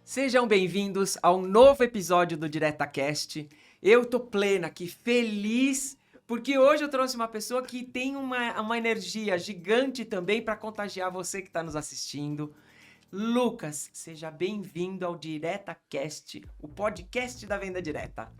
Sejam bem-vindos a um novo episódio do DiretaCast. Eu tô plena aqui, feliz, porque hoje eu trouxe uma pessoa que tem uma energia gigante também para contagiar você que está nos assistindo. Lucas, seja bem-vindo ao DiretaCast, o podcast da venda direta.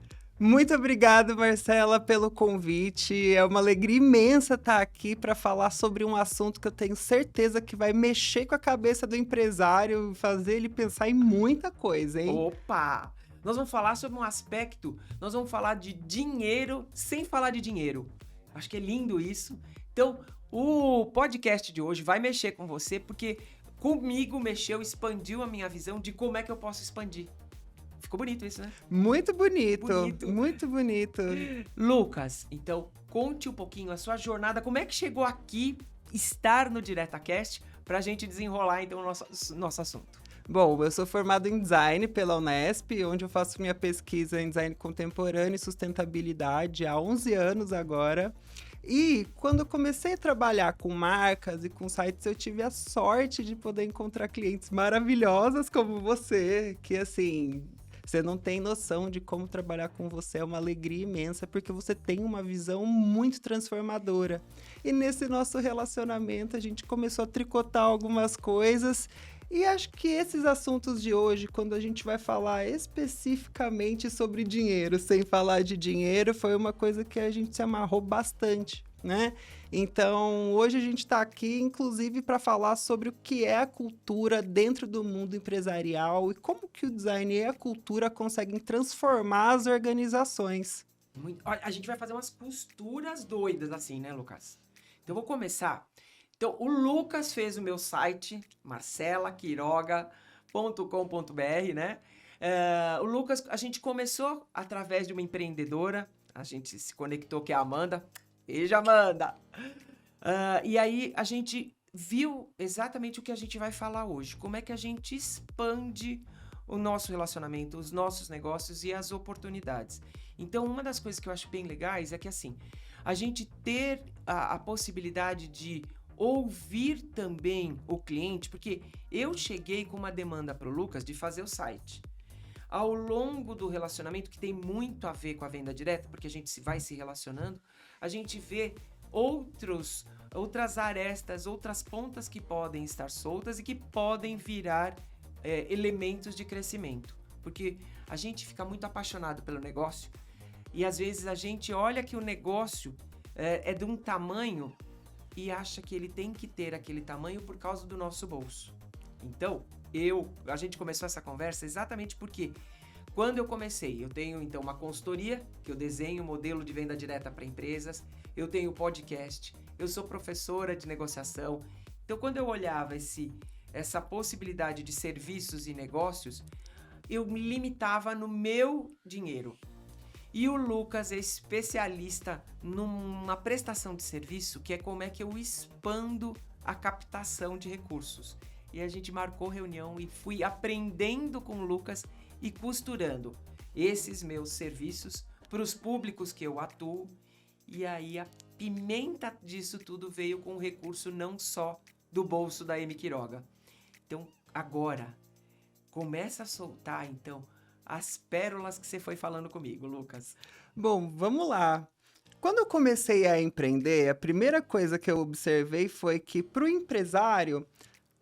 Muito obrigado, Marcela, pelo convite. É uma alegria imensa estar aqui para falar sobre um assunto que eu tenho certeza que vai mexer com a cabeça do empresário, fazer ele pensar em muita coisa, hein? Opa! Nós vamos falar sobre um aspecto, nós vamos falar de dinheiro sem falar de dinheiro. Acho que é lindo isso. Então, o podcast de hoje vai mexer com você, porque comigo mexeu, expandiu a minha visão de como é que eu posso expandir. Ficou bonito isso, né? Muito bonito, Bonito. muito bonito. Lucas, então conte um pouquinho a sua jornada, como é que chegou aqui, estar no DiretaCast, pra gente desenrolar então o nosso assunto. Bom, eu sou formado em design pela Unesp, onde eu faço minha pesquisa em design contemporâneo e sustentabilidade há 11 anos agora. E quando eu comecei a trabalhar com marcas e com sites, eu tive a sorte de poder encontrar clientes maravilhosas como você, que assim, você não tem noção de como trabalhar com você, é uma alegria imensa, porque você tem uma visão muito transformadora. E nesse nosso relacionamento, a gente começou a tricotar algumas coisas. E acho que esses assuntos de hoje, quando a gente vai falar especificamente sobre dinheiro, sem falar de dinheiro, foi uma coisa que a gente se amarrou bastante, né? Então, hoje a gente está aqui, inclusive, para falar sobre o que é a cultura dentro do mundo empresarial e como que o design e a cultura conseguem transformar as organizações. Olha, a gente vai fazer umas costuras doidas assim, né, Lucas? Então, eu vou começar. Então, o Lucas fez o meu site, marcelaquiroga.com.br, né? O Lucas, a gente começou através de uma empreendedora, a gente se conectou, que é a Amanda. Beijo, Amanda! E aí, a gente viu exatamente o que a gente vai falar hoje. Como é que a gente expande o nosso relacionamento, os nossos negócios e as oportunidades. Então, uma das coisas que eu acho bem legais é que, assim, a gente ter a possibilidade de ouvir também o cliente, porque eu cheguei com uma demanda para o Lucas de fazer o site. Ao longo do relacionamento, que tem muito a ver com a venda direta, porque a gente vai se relacionando, a gente vê outras arestas, outras pontas que podem estar soltas e que podem virar elementos de crescimento. Porque a gente fica muito apaixonado pelo negócio e às vezes a gente olha que o negócio é de um tamanho e acha que ele tem que ter aquele tamanho por causa do nosso bolso. Então, a gente começou essa conversa exatamente porque quando eu comecei, eu tenho então uma consultoria, que eu desenho modelo de venda direta para empresas, eu tenho podcast, eu sou professora de negociação. Então, quando eu olhava essa possibilidade de serviços e negócios, eu me limitava no meu dinheiro. E o Lucas é especialista numa prestação de serviço, que é como é que eu expando a captação de recursos. E a gente marcou reunião e fui aprendendo com o Lucas e costurando esses meus serviços para os públicos que eu atuo. E aí a pimenta disso tudo veio com o recurso não só do bolso da M. Quiroga. Então, agora, começa a soltar, então, as pérolas que você foi falando comigo, Lucas. Bom, vamos lá. Quando eu comecei a empreender, a primeira coisa que eu observei foi que para o empresário,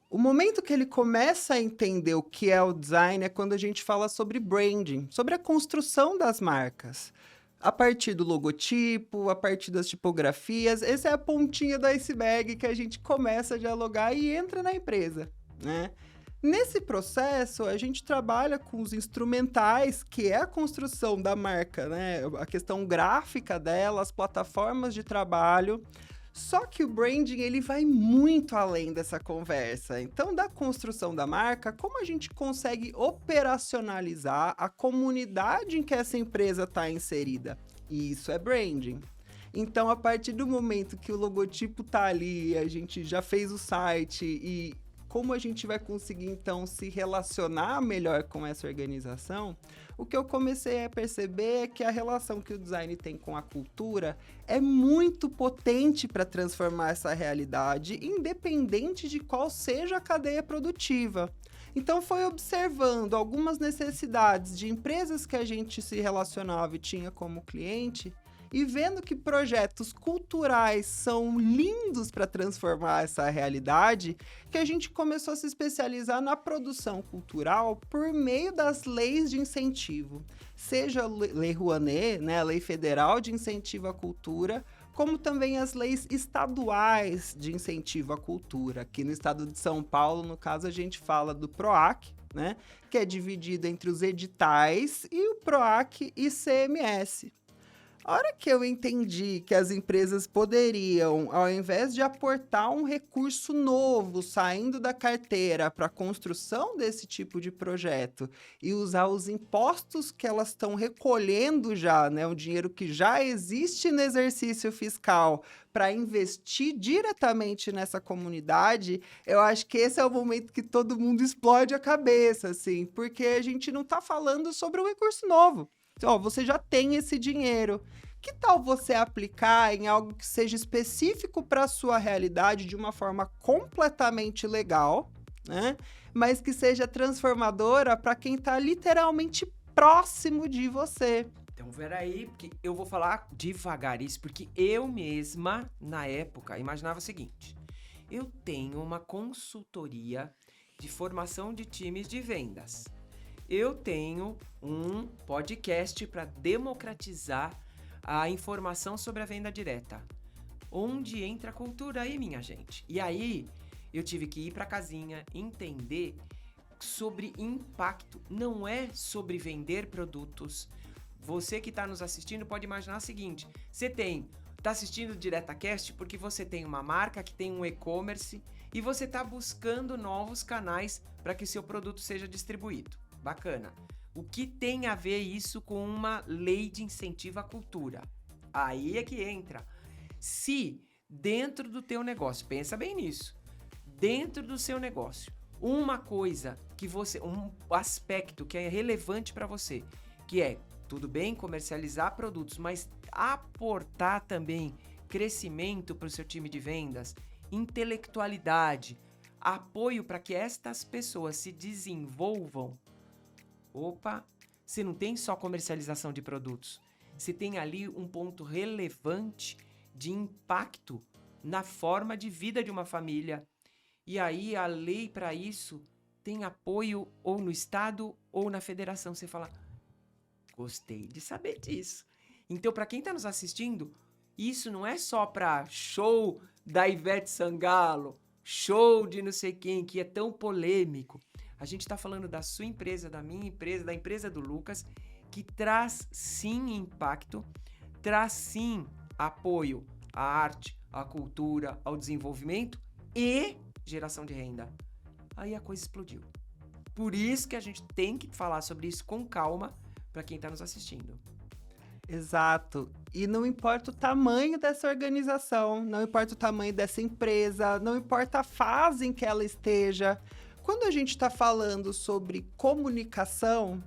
o momento que ele começa a entender o que é o design é quando a gente fala sobre branding, sobre a construção das marcas. A partir do logotipo, a partir das tipografias, essa é a pontinha do iceberg que a gente começa a dialogar e entra na empresa, né? Nesse processo, a gente trabalha com os instrumentais, que é a construção da marca, né? A questão gráfica dela, as plataformas de trabalho. Só que o branding, ele vai muito além dessa conversa. Então, da construção da marca, como a gente consegue operacionalizar a comunidade em que essa empresa está inserida? E isso é branding. Então, a partir do momento que o logotipo tá ali, a gente já fez o site e como a gente vai conseguir, então, se relacionar melhor com essa organização, o que eu comecei a perceber é que a relação que o design tem com a cultura é muito potente para transformar essa realidade, independente de qual seja a cadeia produtiva. Então, foi observando algumas necessidades de empresas que a gente se relacionava e tinha como cliente, e vendo que projetos culturais são lindos para transformar essa realidade, que a gente começou a se especializar na produção cultural por meio das leis de incentivo. Seja a Lei Rouanet, né, a Lei Federal de Incentivo à Cultura, como também as leis estaduais de incentivo à cultura. Aqui no estado de São Paulo, no caso, a gente fala do PROAC, né, que é dividido entre os editais e o PROAC ICMS. A hora que eu entendi que as empresas poderiam, ao invés de aportar um recurso novo saindo da carteira para a construção desse tipo de projeto e usar os impostos que elas estão recolhendo já, né, o dinheiro que já existe no exercício fiscal para investir diretamente nessa comunidade, eu acho que esse é o momento que todo mundo explode a cabeça, assim, porque a gente não está falando sobre um recurso novo. Ó, você já tem esse dinheiro. Que tal você aplicar em algo que seja específico para a sua realidade de uma forma completamente legal, né? Mas que seja transformadora para quem está literalmente próximo de você. Então, peraí, porque eu vou falar devagar isso, porque eu mesma, na época, imaginava o seguinte. Eu tenho uma consultoria de formação de times de vendas. Eu tenho um podcast para democratizar a informação sobre a venda direta. Onde entra a cultura aí, minha gente? E aí, eu tive que ir para casinha, entender sobre impacto. Não é sobre vender produtos. Você que está nos assistindo pode imaginar o seguinte. Você está assistindo o DiretaCast porque você tem uma marca que tem um e-commerce e você está buscando novos canais para que seu produto seja distribuído. Bacana. O que tem a ver isso com uma lei de incentivo à cultura? Aí é que entra. Se dentro do teu negócio, pensa bem nisso, dentro do seu negócio, uma coisa que você, um aspecto que é relevante para você, que é, tudo bem, comercializar produtos, mas aportar também crescimento para o seu time de vendas, intelectualidade, apoio para que estas pessoas se desenvolvam. Opa, você não tem só comercialização de produtos, você tem ali um ponto relevante de impacto na forma de vida de uma família. E aí a lei para isso tem apoio ou no estado ou na federação. Você fala, gostei de saber disso. Então, para quem está nos assistindo, isso não é só para show da Ivete Sangalo, show de não sei quem, que é tão polêmico. A gente está falando da sua empresa, da minha empresa, da empresa do Lucas, que traz sim impacto, traz sim apoio à arte, à cultura, ao desenvolvimento e geração de renda. Aí a coisa explodiu. Por isso que a gente tem que falar sobre isso com calma para quem está nos assistindo. Exato. E não importa o tamanho dessa organização, não importa o tamanho dessa empresa, não importa a fase em que ela esteja. Quando a gente está falando sobre comunicação,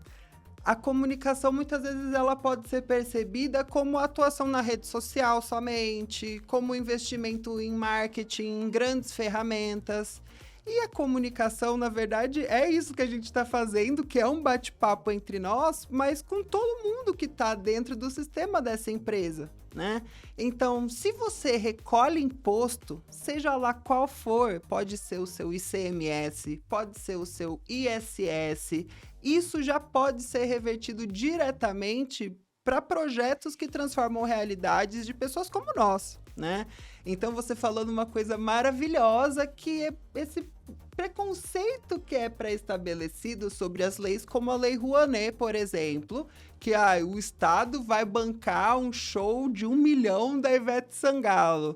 a comunicação muitas vezes ela pode ser percebida como atuação na rede social somente, como investimento em marketing, em grandes ferramentas. E a comunicação, na verdade, é isso que a gente está fazendo, que é um bate-papo entre nós, mas com todo mundo que está dentro do sistema dessa empresa, né? Então, se você recolhe imposto, seja lá qual for, pode ser o seu ICMS, pode ser o seu ISS, isso já pode ser revertido diretamente para projetos que transformam realidades de pessoas como nós, né? Então, você falando uma coisa maravilhosa, que é esse preconceito que é pré-estabelecido sobre as leis, como a Lei Rouanet, por exemplo, que o Estado vai bancar um show de 1 milhão da Ivete Sangalo.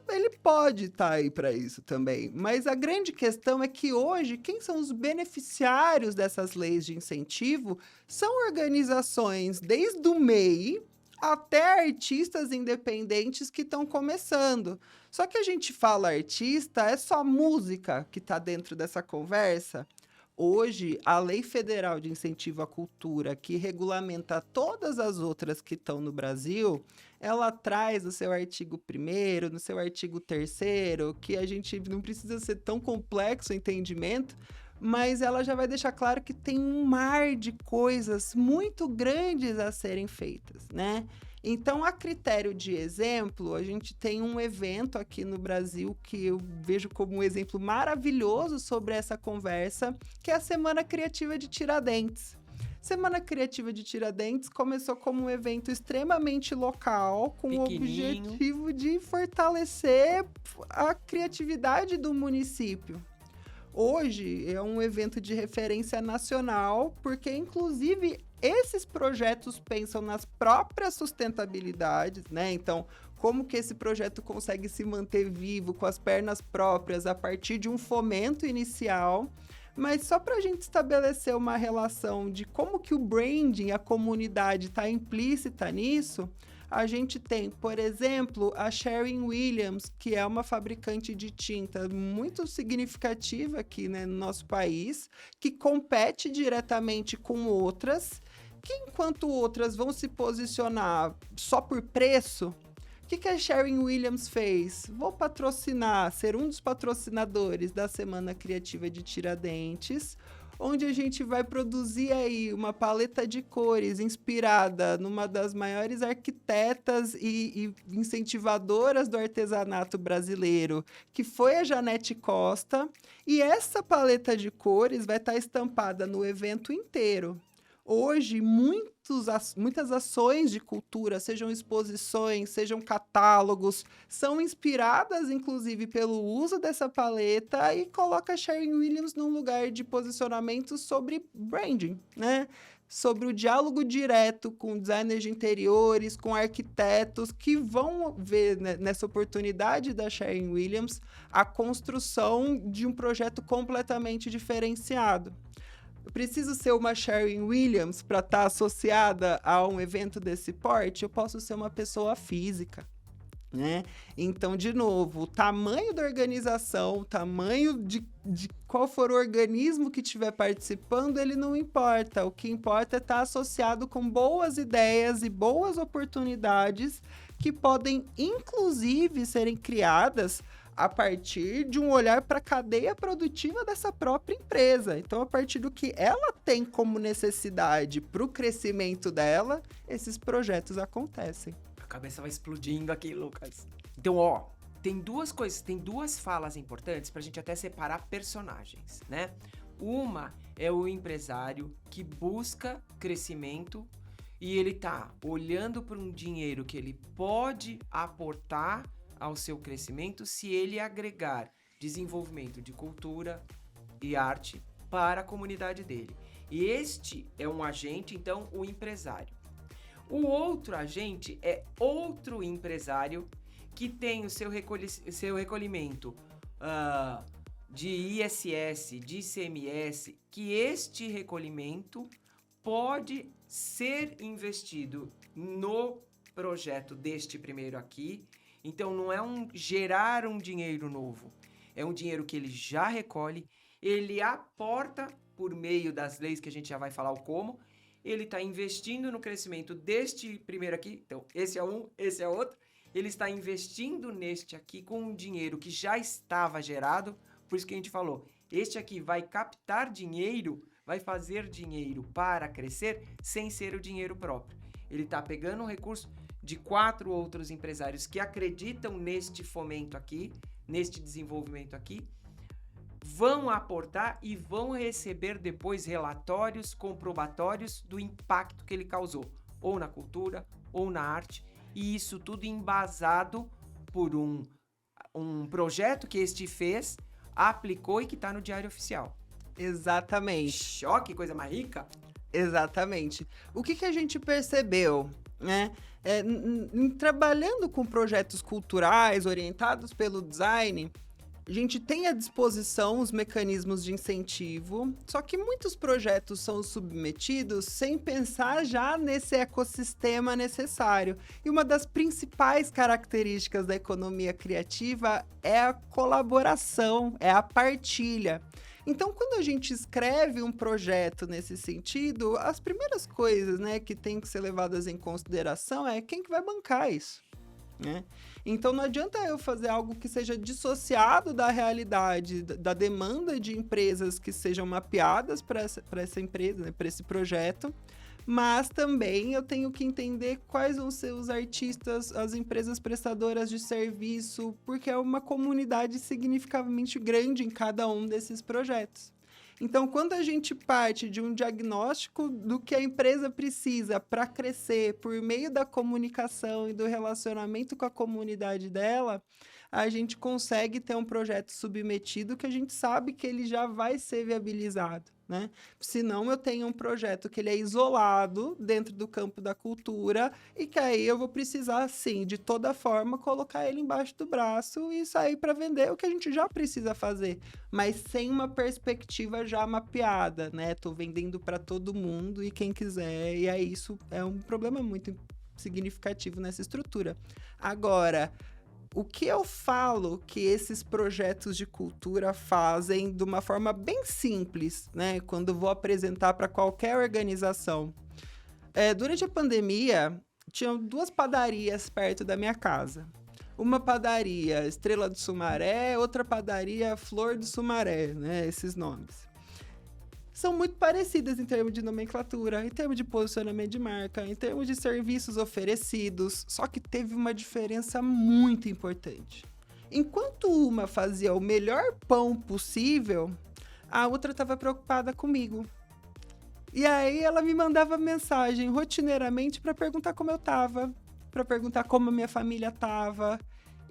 Ele pode estar aí para isso também, mas a grande questão é que hoje, quem são os beneficiários dessas leis de incentivo são organizações desde o MEI até artistas independentes que estão começando. Só que a gente fala artista, é só música que está dentro dessa conversa? Hoje, a Lei Federal de Incentivo à Cultura, que regulamenta todas as outras que estão no Brasil, ela traz no seu artigo 1º, no seu artigo 3º, que a gente não precisa ser tão complexo o entendimento, mas ela já vai deixar claro que tem um mar de coisas muito grandes a serem feitas, né? Então, a critério de exemplo, a gente tem um evento aqui no Brasil que eu vejo como um exemplo maravilhoso sobre essa conversa, que é a Semana Criativa de Tiradentes. Semana Criativa de Tiradentes começou como um evento extremamente local, com o objetivo de fortalecer a criatividade do município. Hoje é um evento de referência nacional, porque inclusive esses projetos pensam nas próprias sustentabilidades, né? Então, como que esse projeto consegue se manter vivo com as pernas próprias a partir de um fomento inicial. Mas só para a gente estabelecer uma relação de como que o branding, a comunidade está implícita nisso, a gente tem, por exemplo, a Sherwin-Williams, que é uma fabricante de tinta muito significativa aqui, né, no nosso país, que compete diretamente com outras, que enquanto outras vão se posicionar só por preço, o que a Sherwin-Williams fez? Vou patrocinar, ser um dos patrocinadores da Semana Criativa de Tiradentes, onde a gente vai produzir aí uma paleta de cores inspirada numa das maiores arquitetas e incentivadoras do artesanato brasileiro, que foi a Janete Costa, e essa paleta de cores vai estar estampada no evento inteiro. Hoje, muitas ações de cultura, sejam exposições, sejam catálogos, são inspiradas, inclusive, pelo uso dessa paleta e coloca a Sherwin-Williams num lugar de posicionamento sobre branding, né? Sobre o diálogo direto com designers de interiores, com arquitetos que vão ver, né, nessa oportunidade da Sherwin-Williams a construção de um projeto completamente diferenciado. Eu preciso ser uma Sherwin-Williams para estar associada a um evento desse porte? Eu posso ser uma pessoa física, né? Então, de novo, o tamanho da organização, o tamanho de qual for o organismo que estiver participando, ele não importa. O que importa é estar associado com boas ideias e boas oportunidades que podem, inclusive, serem criadas a partir de um olhar para a cadeia produtiva dessa própria empresa. Então, a partir do que ela tem como necessidade para o crescimento dela, esses projetos acontecem. A cabeça vai explodindo aqui, Lucas. Então, ó, tem duas coisas, tem duas falas importantes para a gente até separar personagens, né? Uma é o empresário que busca crescimento e ele tá olhando para um dinheiro que ele pode aportar ao seu crescimento se ele agregar desenvolvimento de cultura e arte para a comunidade dele. E este é um agente, então, o empresário. O outro agente é outro empresário que tem o seu recolhimento de ISS, de ICMS, que este recolhimento pode ser investido no projeto deste primeiro aqui. Então, não é gerar um dinheiro novo, é um dinheiro que ele já recolhe, ele aporta por meio das leis que a gente já vai falar o como, ele está investindo no crescimento deste primeiro aqui, então esse é um, esse é outro, ele está investindo neste aqui com um dinheiro que já estava gerado, por isso que a gente falou, este aqui vai captar dinheiro, vai fazer dinheiro para crescer sem ser o dinheiro próprio. Ele está pegando um recurso de 4 outros empresários que acreditam neste fomento aqui, neste desenvolvimento aqui, vão aportar e vão receber depois relatórios comprobatórios do impacto que ele causou, ou na cultura, ou na arte, e isso tudo embasado por um projeto que este fez, aplicou e que está no Diário Oficial. Exatamente. Choque, coisa mais rica. Exatamente. O que a gente percebeu, né? Trabalhando com projetos culturais orientados pelo design, A gente tem à disposição os mecanismos de incentivo, só que muitos projetos são submetidos sem pensar já nesse ecossistema necessário. E uma das principais características da economia criativa é a colaboração, é a partilha. Então, quando a gente escreve um projeto nesse sentido, as primeiras coisas, né, que tem que ser levadas em consideração é quem que vai bancar isso, né? Então, não adianta eu fazer algo que seja dissociado da realidade, da demanda de empresas que sejam mapeadas para essa empresa, né, para esse projeto, mas também eu tenho que entender quais vão ser os artistas, as empresas prestadoras de serviço, porque é uma comunidade significativamente grande em cada um desses projetos. Então, quando a gente parte de um diagnóstico do que a empresa precisa para crescer por meio da comunicação e do relacionamento com a comunidade dela, a gente consegue ter um projeto submetido que a gente sabe que ele já vai ser viabilizado, né? Senão eu tenho um projeto que ele é isolado dentro do campo da cultura e que aí eu vou precisar, sim, de toda forma, colocar ele embaixo do braço e sair para vender o que a gente já precisa fazer, mas sem uma perspectiva já mapeada, né? Tô vendendo para todo mundo e quem quiser, e aí isso é um problema muito significativo nessa estrutura. Agora, o que eu falo que esses projetos de cultura fazem de uma forma bem simples, né? Quando vou apresentar para qualquer organização. Durante a pandemia, tinham 2 padarias perto da minha casa. Uma padaria Estrela do Sumaré, outra padaria Flor do Sumaré, né? Esses nomes. São muito parecidas em termos de nomenclatura, em termos de posicionamento de marca, em termos de serviços oferecidos, só que teve uma diferença muito importante. Enquanto uma fazia o melhor pão possível, a outra estava preocupada comigo. E aí ela me mandava mensagem rotineiramente para perguntar como eu estava, para perguntar como a minha família estava.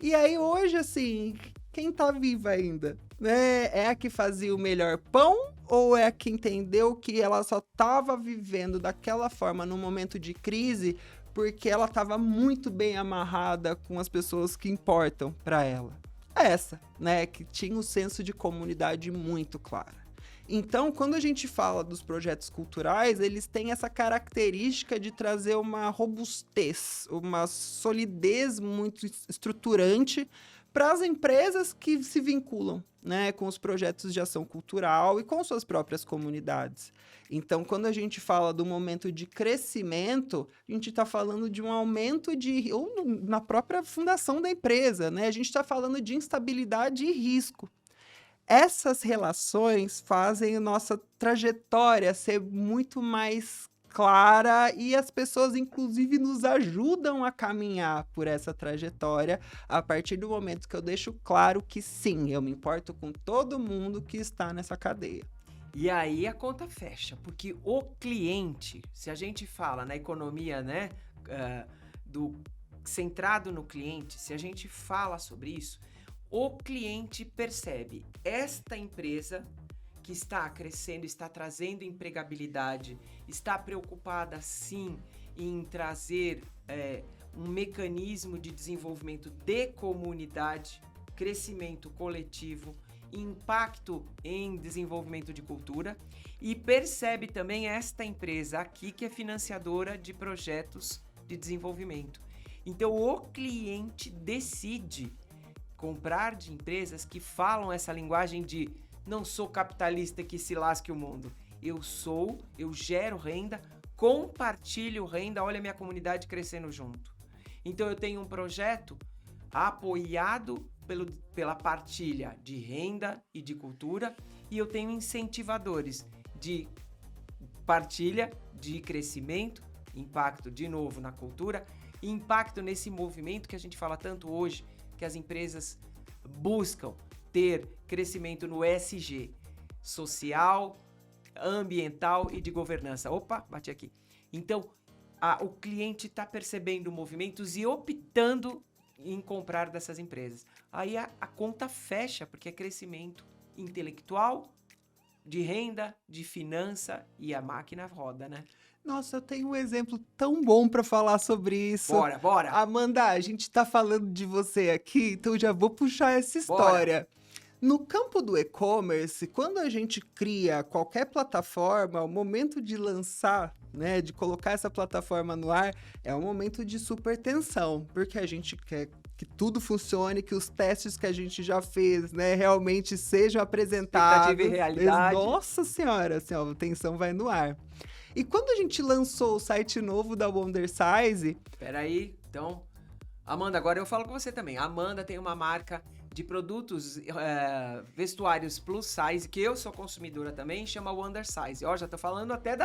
E aí hoje, assim, quem tá viva ainda, né? É a que fazia o melhor pão ou é a que entendeu que ela só estava vivendo daquela forma no momento de crise porque ela estava muito bem amarrada com as pessoas que importam para ela? Essa, né? Que tinha um senso de comunidade muito claro. Então, quando a gente fala dos projetos culturais, eles têm essa característica de trazer uma robustez, uma solidez muito estruturante para as empresas que se vinculam, né, com os projetos de ação cultural e com suas próprias comunidades. Então, quando a gente fala do momento de crescimento, a gente está falando de um aumento ou na própria fundação da empresa, né? A gente está falando de instabilidade e risco. Essas relações fazem a nossa trajetória ser muito mais clara e as pessoas, inclusive, nos ajudam a caminhar por essa trajetória a partir do momento que eu deixo claro que sim, eu me importo com todo mundo que está nessa cadeia. E aí a conta fecha, porque o cliente, se a gente fala na economia, né, centrado no cliente, se a gente fala sobre isso, o cliente percebe esta empresa que está crescendo, está trazendo empregabilidade, está preocupada sim em trazer um mecanismo de desenvolvimento de comunidade, crescimento coletivo, impacto em desenvolvimento de cultura, e percebe também esta empresa aqui que é financiadora de projetos de desenvolvimento. Então o cliente decide comprar de empresas que falam essa linguagem de não sou capitalista que se lasque o mundo. Eu gero renda, compartilho renda, olha a minha comunidade crescendo junto. Então eu tenho um projeto apoiado pela partilha de renda e de cultura, e eu tenho incentivadores de partilha, de crescimento, impacto de novo na cultura, e impacto nesse movimento que a gente fala tanto hoje, que as empresas buscam ter crescimento no ESG, social, ambiental e de governança. Opa, bati aqui. Então, o cliente está percebendo movimentos e optando em comprar dessas empresas. Aí a conta fecha, porque é crescimento intelectual, de renda, de finança, e a máquina roda, né? Nossa, eu tenho um exemplo tão bom para falar sobre isso. Bora! Amanda, a gente tá falando de você aqui, então já vou puxar essa história. No campo do e-commerce, quando a gente cria qualquer plataforma, o momento de lançar, né, de colocar essa plataforma no ar, é um momento de super tensão, porque a gente quer que tudo funcione, que os testes que a gente já fez, né, realmente sejam apresentados. Expectativa e realidade. Nossa senhora, assim, ó, a tensão vai no ar. E quando a gente lançou o site novo da Wondersize... Peraí, então... Amanda, agora eu falo com você também. A Amanda tem uma marca de produtos vestuários plus size, que eu sou consumidora também, chama Wondersize. Ó, já tô falando até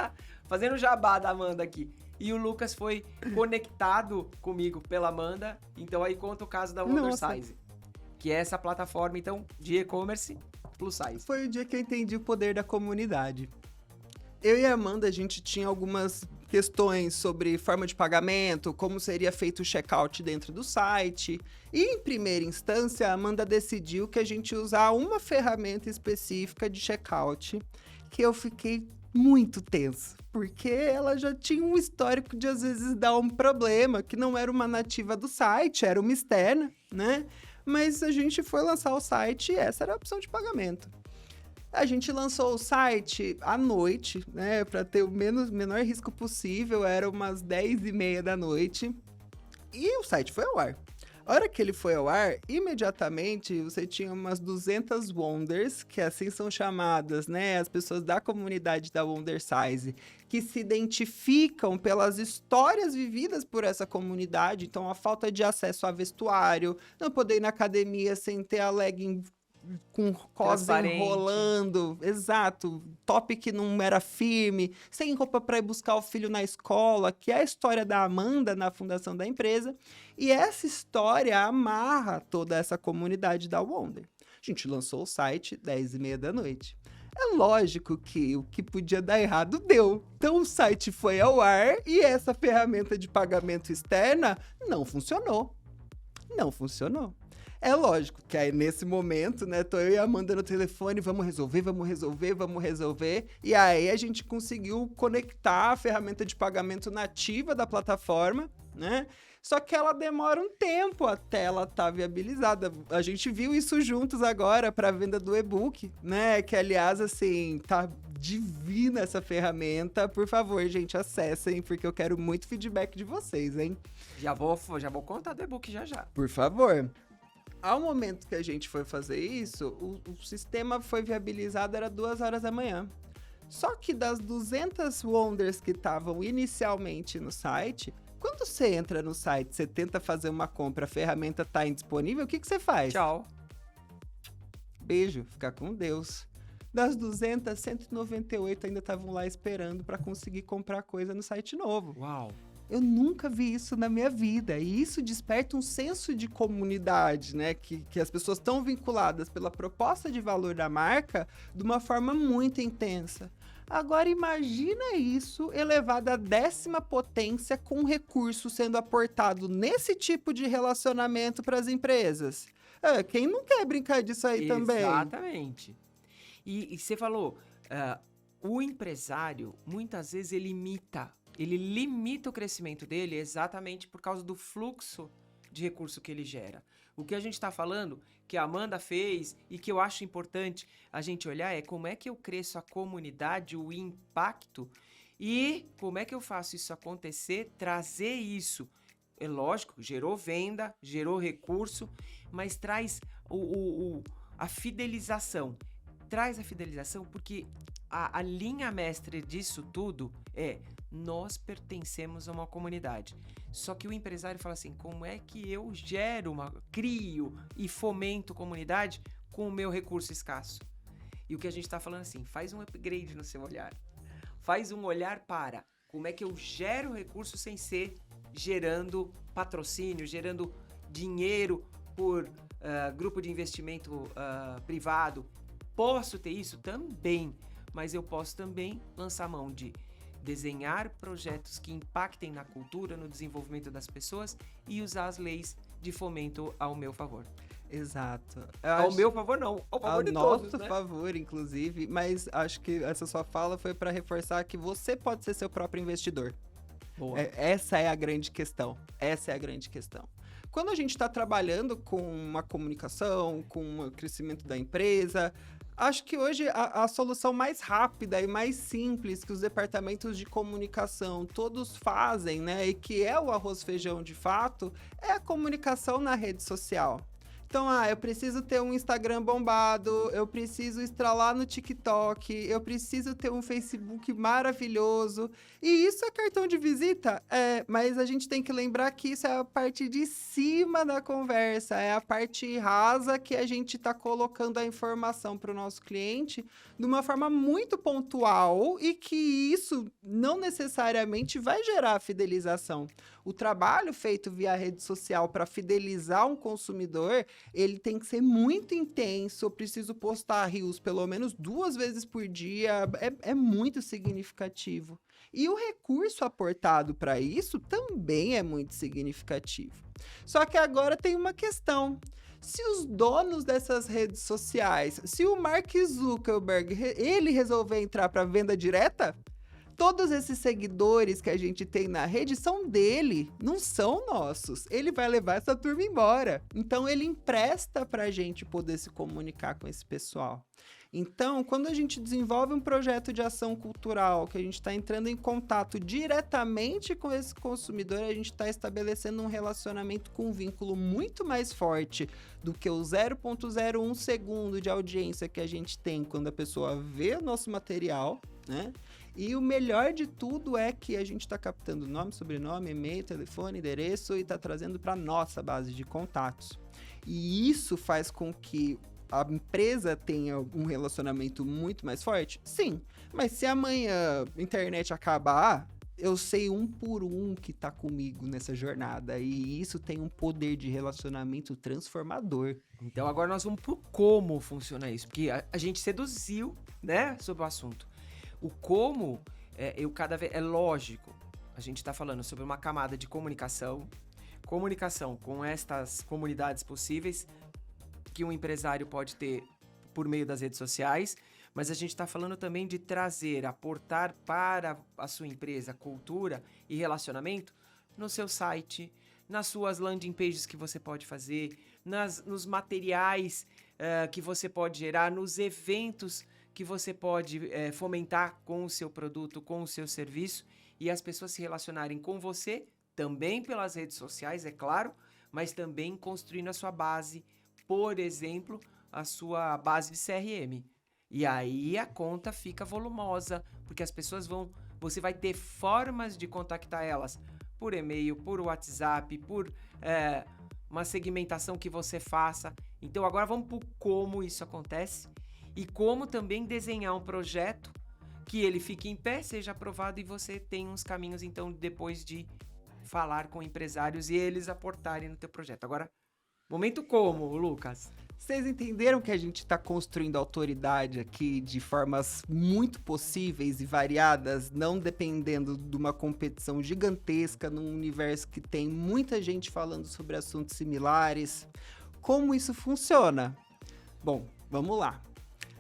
fazendo jabá da Amanda aqui. E o Lucas foi conectado comigo pela Amanda, então aí conta o caso da Wondersize. Que é essa plataforma, então, de e-commerce plus size. Foi o dia que eu entendi o poder da comunidade. Eu e a Amanda, a gente tinha algumas questões sobre forma de pagamento, como seria feito o checkout dentro do site. E, em primeira instância, a Amanda decidiu que a gente ia usar uma ferramenta específica de checkout, que eu fiquei muito tenso, porque ela já tinha um histórico de, às vezes, dar um problema, que não era uma nativa do site, era uma externa, né? Mas a gente foi lançar o site e essa era a opção de pagamento. A gente lançou o site à noite, né, para ter o menor risco possível, era umas 10h30 da noite, e o site foi ao ar. A hora que ele foi ao ar, imediatamente você tinha umas 200 Wonders, que assim são chamadas, né, as pessoas da comunidade da Wondersize, que se identificam pelas histórias vividas por essa comunidade, então a falta de acesso a vestuário, não poder ir na academia sem ter a legging com cosa enrolando, exato, top que não era firme, sem roupa para ir buscar o filho na escola, que é a história da Amanda na fundação da empresa, e essa história amarra toda essa comunidade da Wonder. A gente lançou o site 10h30 da noite. É lógico que o que podia dar errado deu. Então o site foi ao ar e essa ferramenta de pagamento externa não funcionou. Não funcionou. É lógico que aí, nesse momento, né, tô eu e a Amanda no telefone, vamos resolver. E aí a gente conseguiu conectar a ferramenta de pagamento nativa da plataforma, né? Só que ela demora um tempo até ela estar viabilizada. A gente viu isso juntos agora para a venda do e-book, né? Que, aliás, assim, tá divina essa ferramenta. Por favor, gente, acessem, porque eu quero muito feedback de vocês, hein? Já vou contar do e-book já. Por favor. Ao momento que a gente foi fazer isso, o sistema foi viabilizado, era 2h da manhã. Só que das 200 Wonders que estavam inicialmente no site, quando você entra no site, você tenta fazer uma compra, a ferramenta está indisponível, o que você faz? Tchau. Beijo, fica com Deus. Das 200, 198 ainda estavam lá esperando para conseguir comprar coisa no site novo. Uau! Eu nunca vi isso na minha vida, e isso desperta um senso de comunidade, né? Que as pessoas estão vinculadas pela proposta de valor da marca de uma forma muito intensa. Agora imagina isso elevado à 10ª potência com um recurso sendo aportado nesse tipo de relacionamento para as empresas. Quem não quer brincar disso aí também? Exatamente. E você falou, o empresário, muitas vezes, ele limita o crescimento dele exatamente por causa do fluxo de recurso que ele gera. O que a gente está falando, que a Amanda fez e que eu acho importante a gente olhar é como é que eu cresço a comunidade, o impacto e como é que eu faço isso acontecer, trazer isso. É lógico, gerou venda, gerou recurso, mas traz a fidelização. Traz a fidelização porque a linha mestre disso tudo é nós pertencemos a uma comunidade. Só que o empresário fala assim, como é que eu crio e fomento comunidade com o meu recurso escasso? E o que a gente está falando assim, faz um upgrade no seu olhar. Faz um olhar para como é que eu gero recurso sem ser gerando patrocínio, gerando dinheiro por grupo de investimento privado. Posso ter isso? Também. Mas eu posso também lançar mão de desenhar projetos que impactem na cultura, no desenvolvimento das pessoas e usar as leis de fomento ao meu favor. Exato. Meu favor não, ao favor de todos, nosso favor, inclusive, mas acho que essa sua fala foi para reforçar que você pode ser seu próprio investidor. Boa. Essa é a grande questão. quando a gente está trabalhando com uma comunicação, com o crescimento da empresa, acho que hoje a solução mais rápida e mais simples que os departamentos de comunicação todos fazem, né, e que é o arroz feijão de fato, é a comunicação na rede social. Então, eu preciso ter um Instagram bombado, eu preciso estralar no TikTok, eu preciso ter um Facebook maravilhoso. E isso é cartão de visita? Mas a gente tem que lembrar que isso é a parte de cima da conversa, é a parte rasa que a gente está colocando a informação para o nosso cliente de uma forma muito pontual e que isso não necessariamente vai gerar fidelização. O trabalho feito via rede social para fidelizar um consumidor, ele tem que ser muito intenso. Eu preciso postar reels pelo menos 2 vezes por dia. É muito significativo. E o recurso aportado para isso também é muito significativo. Só que agora tem uma questão. Se os donos dessas redes sociais, se o Mark Zuckerberg, ele resolver entrar para venda direta, todos esses seguidores que a gente tem na rede são dele, não são nossos. Ele vai levar essa turma embora. Então, ele empresta para a gente poder se comunicar com esse pessoal. Então, quando a gente desenvolve um projeto de ação cultural, que a gente está entrando em contato diretamente com esse consumidor, a gente está estabelecendo um relacionamento com um vínculo muito mais forte do que o 0,01 segundo de audiência que a gente tem quando a pessoa vê o nosso material, né? E o melhor de tudo é que a gente está captando nome, sobrenome, e-mail, telefone, endereço e está trazendo para a nossa base de contatos. E isso faz com que a empresa tenha um relacionamento muito mais forte? Sim, mas se amanhã a internet acabar, eu sei um por um que está comigo nessa jornada. E isso tem um poder de relacionamento transformador. Então agora nós vamos pro como funciona isso, porque a gente seduziu, né, sobre o assunto. O como, é lógico, a gente está falando sobre uma camada de comunicação com estas comunidades possíveis que um empresário pode ter por meio das redes sociais, mas a gente está falando também de aportar para a sua empresa cultura e relacionamento no seu site, nas suas landing pages que você pode fazer, nos materiais que você pode gerar, nos eventos que você pode fomentar com o seu produto, com o seu serviço, e as pessoas se relacionarem com você, também pelas redes sociais, é claro, mas também construindo a sua base, por exemplo, a sua base de CRM. E aí a conta fica volumosa, porque as pessoas você vai ter formas de contactar elas por e-mail, por WhatsApp, por uma segmentação que você faça. Então agora vamos para como isso acontece e como também desenhar um projeto que ele fique em pé, seja aprovado e você tem uns caminhos então depois de falar com empresários e eles aportarem no teu projeto. Agora, momento como, Lucas? Vocês entenderam que a gente está construindo autoridade aqui de formas muito possíveis e variadas, não dependendo de uma competição gigantesca num universo que tem muita gente falando sobre assuntos similares? Como isso funciona? Bom, vamos lá.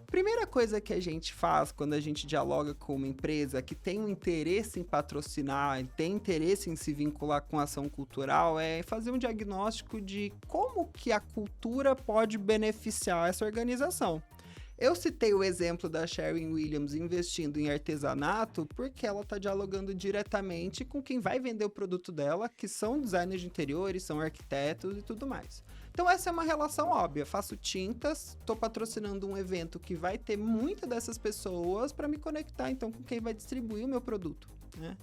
Primeira coisa que a gente faz quando a gente dialoga com uma empresa que tem um interesse em patrocinar, tem interesse em se vincular com a ação cultural, é fazer um diagnóstico de como que a cultura pode beneficiar essa organização. Eu citei o exemplo da Sherwin-Williams investindo em artesanato porque ela está dialogando diretamente com quem vai vender o produto dela, que são designers de interiores, são arquitetos e tudo mais. Então essa é uma relação óbvia, faço tintas, estou patrocinando um evento que vai ter muitas dessas pessoas para me conectar então com quem vai distribuir o meu produto, né?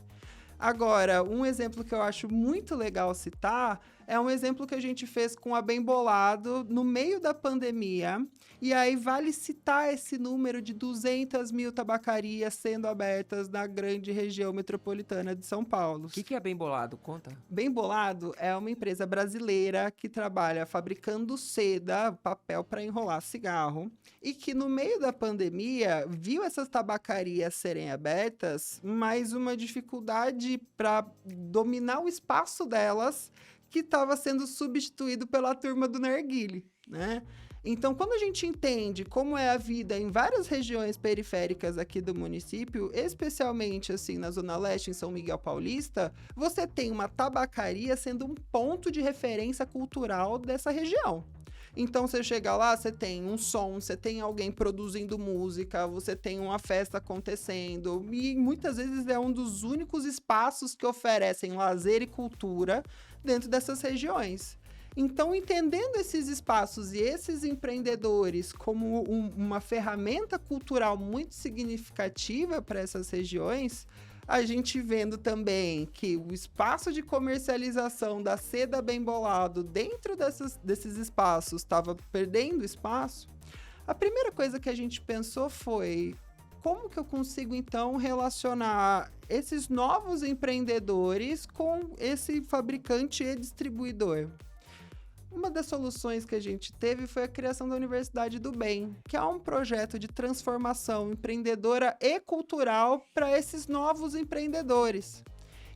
Agora, um exemplo que eu acho muito legal citar é um exemplo que a gente fez com a Bem Bolado no meio da pandemia. E aí vale citar esse número de 200 mil tabacarias sendo abertas na grande região metropolitana de São Paulo. O que é Bem Bolado? Conta. Bem Bolado é uma empresa brasileira que trabalha fabricando seda, papel para enrolar cigarro, e que no meio da pandemia viu essas tabacarias serem abertas, mas uma dificuldade para dominar o espaço delas, que estava sendo substituído pela turma do narguile, né? Então, quando a gente entende como é a vida em várias regiões periféricas aqui do município, especialmente assim na Zona Leste, em São Miguel Paulista, você tem uma tabacaria sendo um ponto de referência cultural dessa região. Então, você chega lá, você tem um som, você tem alguém produzindo música, você tem uma festa acontecendo, e muitas vezes é um dos únicos espaços que oferecem lazer e cultura dentro dessas regiões. Então, entendendo esses espaços e esses empreendedores como uma ferramenta cultural muito significativa para essas regiões, a gente vendo também que o espaço de comercialização da seda bem bolado dentro desses espaços estava perdendo espaço, a primeira coisa que a gente pensou foi: como que eu consigo, então, relacionar esses novos empreendedores com esse fabricante e distribuidor? Uma das soluções que a gente teve foi a criação da Universidade do Bem, que é um projeto de transformação empreendedora e cultural para esses novos empreendedores.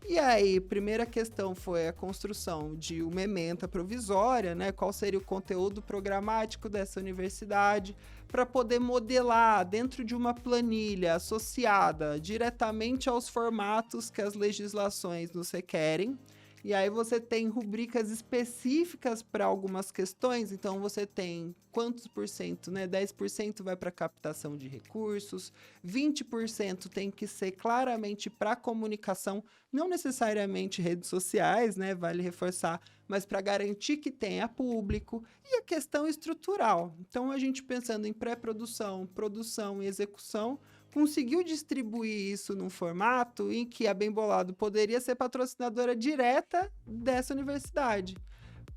E aí, primeira questão foi a construção de uma ementa provisória, né? Qual seria o conteúdo programático dessa universidade, para poder modelar dentro de uma planilha associada diretamente aos formatos que as legislações nos requerem. E aí você tem rubricas específicas para algumas questões, então você tem quantos por cento, né? 10% vai para captação de recursos, 20% tem que ser claramente para comunicação, não necessariamente redes sociais, né? Vale reforçar, mas para garantir que tenha público, e a questão estrutural. Então, a gente pensando em pré-produção, produção e execução, conseguiu distribuir isso num formato em que a Bem Bolado poderia ser patrocinadora direta dessa universidade,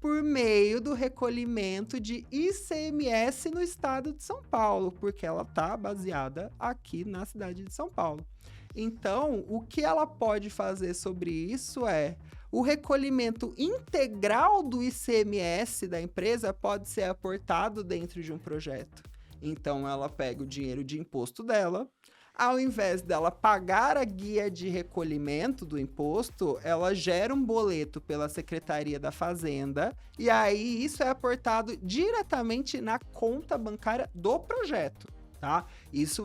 por meio do recolhimento de ICMS no estado de São Paulo, porque ela está baseada aqui na cidade de São Paulo. Então, o que ela pode fazer sobre isso é: o recolhimento integral do ICMS da empresa pode ser aportado dentro de um projeto. Então, ela pega o dinheiro de imposto dela, ao invés dela pagar a guia de recolhimento do imposto, ela gera um boleto pela Secretaria da Fazenda, e aí isso é aportado diretamente na conta bancária do projeto, tá? Isso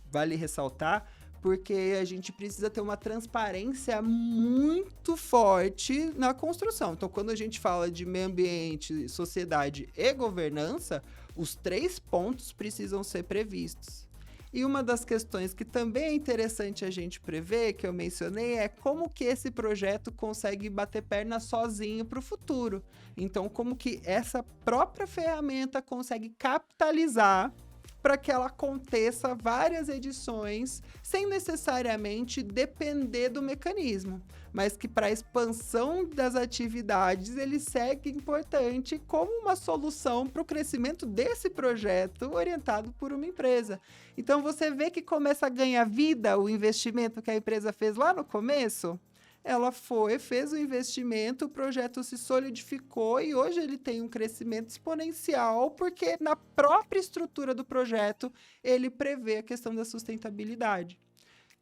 vale ressaltar, porque a gente precisa ter uma transparência muito forte na construção. Então, quando a gente fala de meio ambiente, sociedade e governança, os 3 pontos precisam ser previstos. E uma das questões que também é interessante a gente prever, que eu mencionei, é como que esse projeto consegue bater perna sozinho para o futuro. Então, como que essa própria ferramenta consegue capitalizar para que ela aconteça várias edições sem necessariamente depender do mecanismo, mas que para a expansão das atividades ele segue importante como uma solução para o crescimento desse projeto orientado por uma empresa. Então você vê que começa a ganhar vida o investimento que a empresa fez lá no começo. Ela fez o investimento, o projeto se solidificou e hoje ele tem um crescimento exponencial, porque na própria estrutura do projeto ele prevê a questão da sustentabilidade.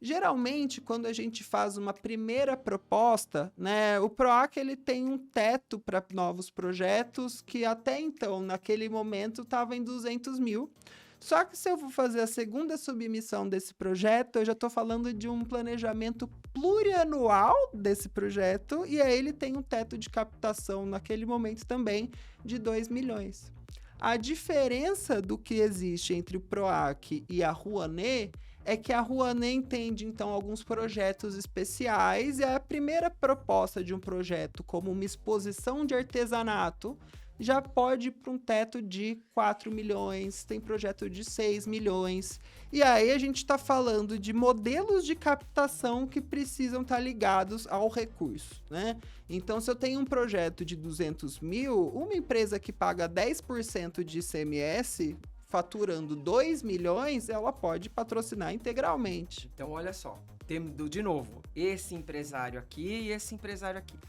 Geralmente, quando a gente faz uma primeira proposta, né, o PROAC ele tem um teto para novos projetos que até então, naquele momento, estava em 200 mil. Só que se eu vou fazer a segunda submissão desse projeto, eu já estou falando de um planejamento plurianual desse projeto, e aí ele tem um teto de captação naquele momento também de 2 milhões. A diferença do que existe entre o PROAC e a Rouanet é que a Rouanet entende, então, alguns projetos especiais, e a primeira proposta de um projeto como uma exposição de artesanato já pode ir para um teto de 4 milhões, tem projeto de 6 milhões. E aí a gente está falando de modelos de captação que precisam estar ligados ao recurso, né? Então, se eu tenho um projeto de 200 mil, uma empresa que paga 10% de ICMS, faturando 2 milhões, ela pode patrocinar integralmente. Então, olha só, temos de novo esse empresário aqui e esse empresário aqui.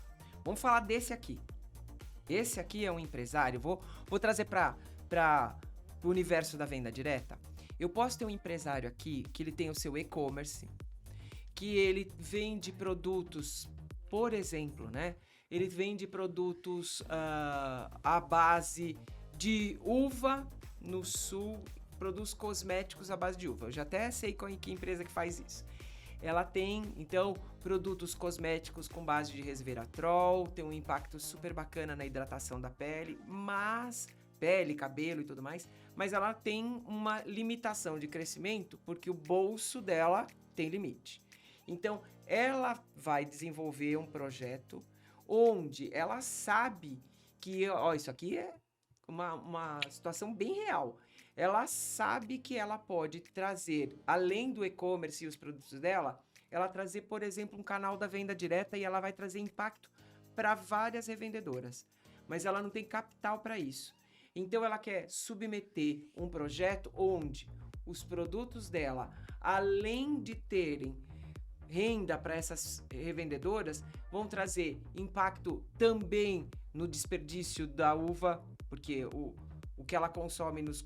Vamos falar desse aqui. Esse aqui é um empresário, vou trazer para o universo da venda direta. Eu posso ter um empresário aqui que ele tem o seu e-commerce, que ele vende produtos, por exemplo, né? ele vende produtos à base de uva no sul, produz cosméticos à base de uva. Eu já até sei que empresa que faz isso. Ela tem, então, produtos cosméticos com base de resveratrol, tem um impacto super bacana na hidratação da pele, pele, cabelo e tudo mais, mas ela tem uma limitação de crescimento porque o bolso dela tem limite. Então, ela vai desenvolver um projeto onde ela sabe que, isso aqui é uma situação bem real. Ela sabe que ela pode trazer, além do e-commerce e os produtos dela, ela trazer, por exemplo, um canal da venda direta e ela vai trazer impacto para várias revendedoras. Mas ela não tem capital para isso. Então, ela quer submeter um projeto onde os produtos dela, além de terem renda para essas revendedoras, vão trazer impacto também no desperdício da uva, porque o que ela consome nos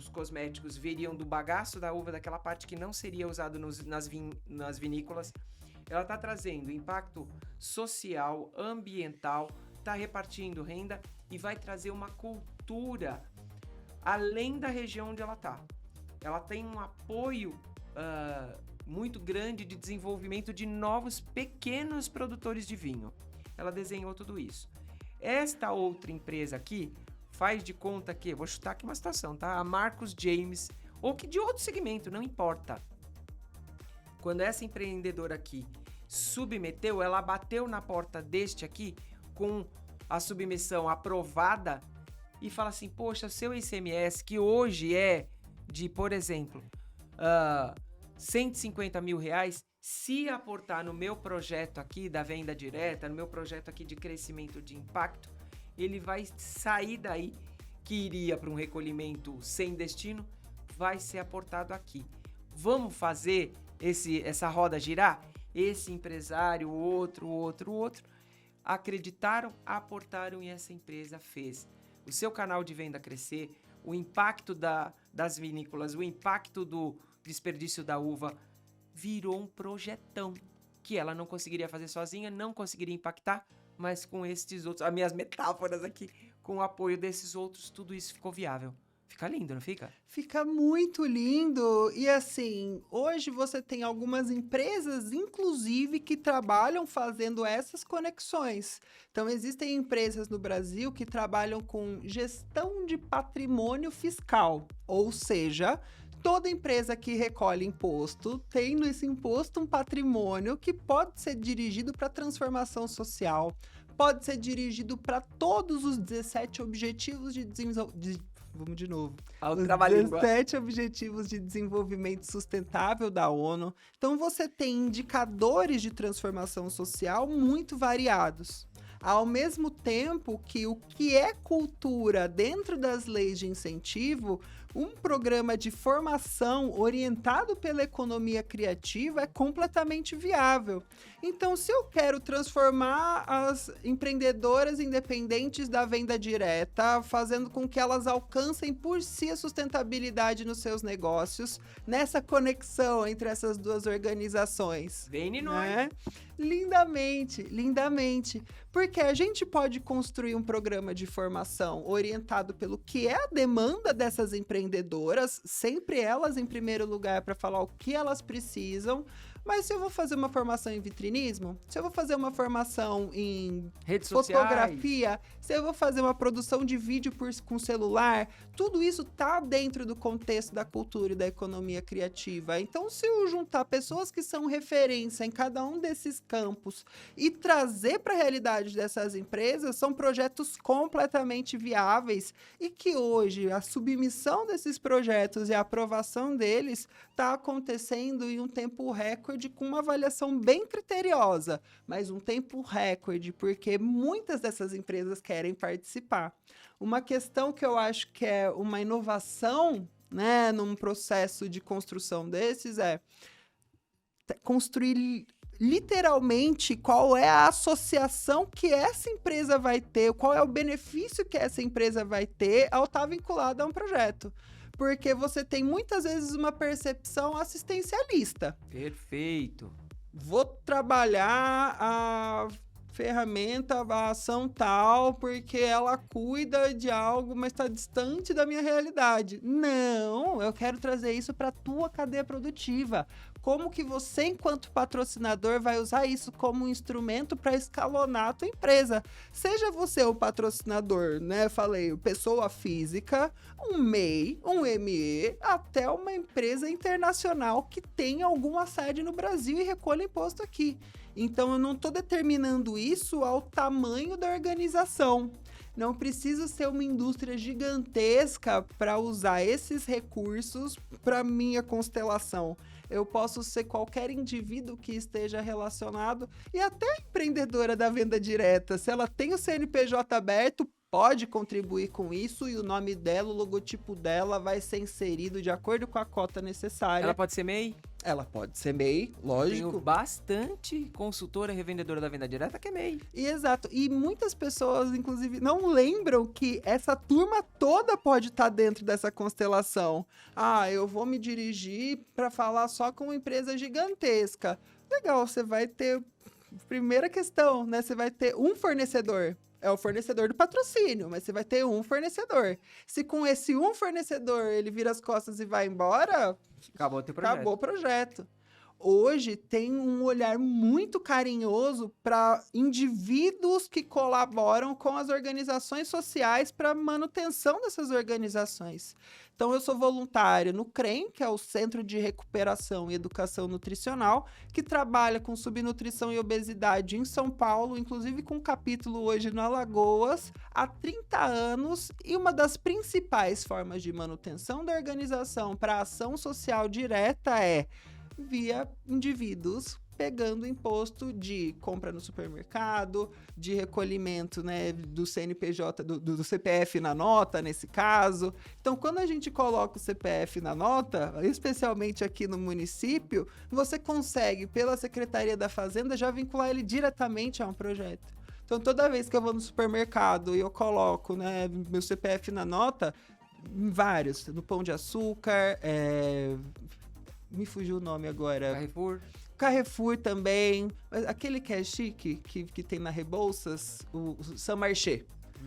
cosméticos veriam do bagaço da uva, daquela parte que não seria usado nas vinícolas. Ela está trazendo impacto social, ambiental, está repartindo renda e vai trazer uma cultura além da região onde ela está. Ela tem um apoio muito grande de desenvolvimento de novos pequenos produtores de vinho. Ela desenhou tudo isso. Esta outra empresa aqui faz de conta que, vou chutar aqui uma situação, tá? A Marcos James, ou que de outro segmento, não importa. Quando essa empreendedora aqui submeteu, ela bateu na porta deste aqui com a submissão aprovada e fala assim, poxa, seu ICMS, que hoje é de, por exemplo, 150 mil reais, se aportar no meu projeto aqui da venda direta, no meu projeto aqui de crescimento de impacto, ele vai sair daí, que iria para um recolhimento sem destino, vai ser aportado aqui. Vamos fazer essa roda girar? Esse empresário, outro, acreditaram, aportaram e essa empresa fez o seu canal de venda crescer, o impacto das vinícolas, o impacto do desperdício da uva, virou um projetão que ela não conseguiria fazer sozinha, não conseguiria impactar, mas com esses outros, as minhas metáforas aqui, com o apoio desses outros, tudo isso ficou viável. Fica lindo, não fica? Fica muito lindo. E assim, hoje você tem algumas empresas, inclusive, que trabalham fazendo essas conexões. Então, existem empresas no Brasil que trabalham com gestão de patrimônio fiscal, ou seja, toda empresa que recolhe imposto tem nesse imposto um patrimônio que pode ser dirigido para transformação social, pode ser dirigido para todos os 17 objetivos de desenvolvimento. Vamos de novo. Os 17 Objetivos de Desenvolvimento Sustentável da ONU. Então, você tem indicadores de transformação social muito variados. Ao mesmo tempo que o que é cultura dentro das leis de incentivo, um programa de formação orientado pela economia criativa é completamente viável. Então, se eu quero transformar as empreendedoras independentes da venda direta, fazendo com que elas alcancem por si a sustentabilidade nos seus negócios, nessa conexão entre essas duas organizações. Vem em nós. Lindamente, lindamente. Porque a gente pode construir um programa de formação orientado pelo que é a demanda dessas empreendedoras, sempre elas em primeiro lugar para falar o que elas precisam. Mas se eu vou fazer uma formação em vitrinismo, se eu vou fazer uma formação em redes fotografia, se eu vou fazer uma produção de vídeo com celular, tudo isso está dentro do contexto da cultura e da economia criativa. Então, se eu juntar pessoas que são referência em cada um desses campos e trazer para a realidade dessas empresas, são projetos completamente viáveis e que hoje a submissão desses projetos e a aprovação deles está acontecendo em um tempo recorde, com uma avaliação bem criteriosa, mas um tempo recorde, porque muitas dessas empresas querem participar. Uma questão que eu acho que é uma inovação, né, num processo de construção desses é construir literalmente qual é a associação que essa empresa vai ter, qual é o benefício que essa empresa vai ter ao estar vinculada a um projeto. Porque você tem muitas vezes uma percepção assistencialista. Perfeito. Vou trabalhar a ferramenta, a ação tal, porque ela cuida de algo, mas está distante da minha realidade. Não, eu quero trazer isso para a tua cadeia produtiva. Como que você, enquanto patrocinador, vai usar isso como um instrumento para escalonar a tua empresa? Seja você o patrocinador, né? Falei, pessoa física, um MEI, um ME, até uma empresa internacional que tem alguma sede no Brasil e recolhe imposto aqui. Então, eu não estou determinando isso ao tamanho da organização. Não preciso ser uma indústria gigantesca para usar esses recursos para minha constelação. Eu posso ser qualquer indivíduo que esteja relacionado e até a empreendedora da venda direta. Se ela tem o CNPJ aberto, pode contribuir com isso e o nome dela, o logotipo dela vai ser inserido de acordo com a cota necessária. Ela pode ser MEI? Ela pode ser MEI, lógico. Tenho bastante consultora revendedora da venda direta que é MEI. E exato. E muitas pessoas, inclusive, não lembram que essa turma toda pode estar dentro dessa constelação. Ah, eu vou me dirigir para falar só com uma empresa gigantesca. Legal, você vai ter... Primeira questão, né? Você vai ter um fornecedor. É o fornecedor do patrocínio, mas você vai ter um fornecedor. Se com esse um fornecedor ele vira as costas e vai embora, Acabou o teu projeto. acabou o projeto. Hoje tem um olhar muito carinhoso para indivíduos que colaboram com as organizações sociais para a manutenção dessas organizações. Então, eu sou voluntário no CREM, que é o Centro de Recuperação e Educação Nutricional, que trabalha com subnutrição e obesidade em São Paulo, inclusive com um capítulo hoje no Alagoas, há 30 anos. E uma das principais formas de manutenção da organização para ação social direta é via indivíduos pegando imposto de compra no supermercado, de recolhimento, né, do CNPJ, do CPF na nota, nesse caso. Então, quando a gente coloca o CPF na nota, especialmente aqui no município, você consegue, pela Secretaria da Fazenda, já vincular ele diretamente a um projeto. Então, toda vez que eu vou no supermercado e eu coloco, né, meu CPF na nota, em vários, no Pão de Açúcar, me fugiu o nome agora. Carrefour também. Aquele que é chique, que tem na Rebouças, o Saint Marché.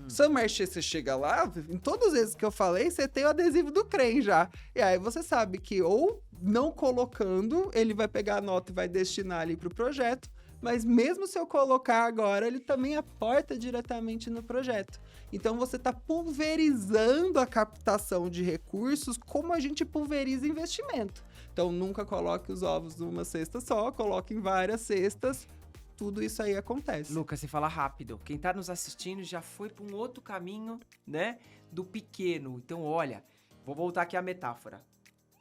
Saint Marché, você chega lá, em todas as vezes que eu falei, você tem o adesivo do CREM já. E aí você sabe que ou não colocando, ele vai pegar a nota e vai destinar ali para o projeto, mas mesmo se eu colocar agora, ele também aporta diretamente no projeto. Então, você está pulverizando a captação de recursos como a gente pulveriza investimento. Então, nunca coloque os ovos numa cesta só, coloque em várias cestas. Tudo isso aí acontece. Lucas, você fala rápido. Quem está nos assistindo já foi para um outro caminho, né? Do pequeno. Então, olha, vou voltar aqui à metáfora.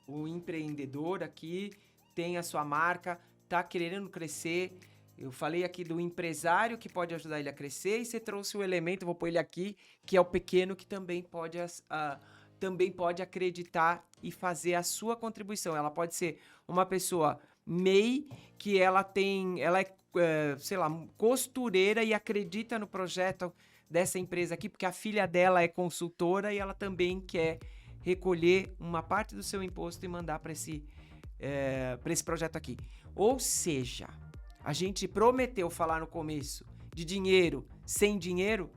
O empreendedor aqui tem a sua marca, está querendo crescer. Eu falei aqui do empresário que pode ajudar ele a crescer e você trouxe o elemento, vou pôr ele aqui, que é o pequeno que também pode acreditar e fazer a sua contribuição. Ela pode ser uma pessoa MEI, que ela é, sei lá, costureira e acredita no projeto dessa empresa aqui, porque a filha dela é consultora e ela também quer recolher uma parte do seu imposto e mandar para esse projeto aqui. Ou seja, a gente prometeu falar no começo de dinheiro sem dinheiro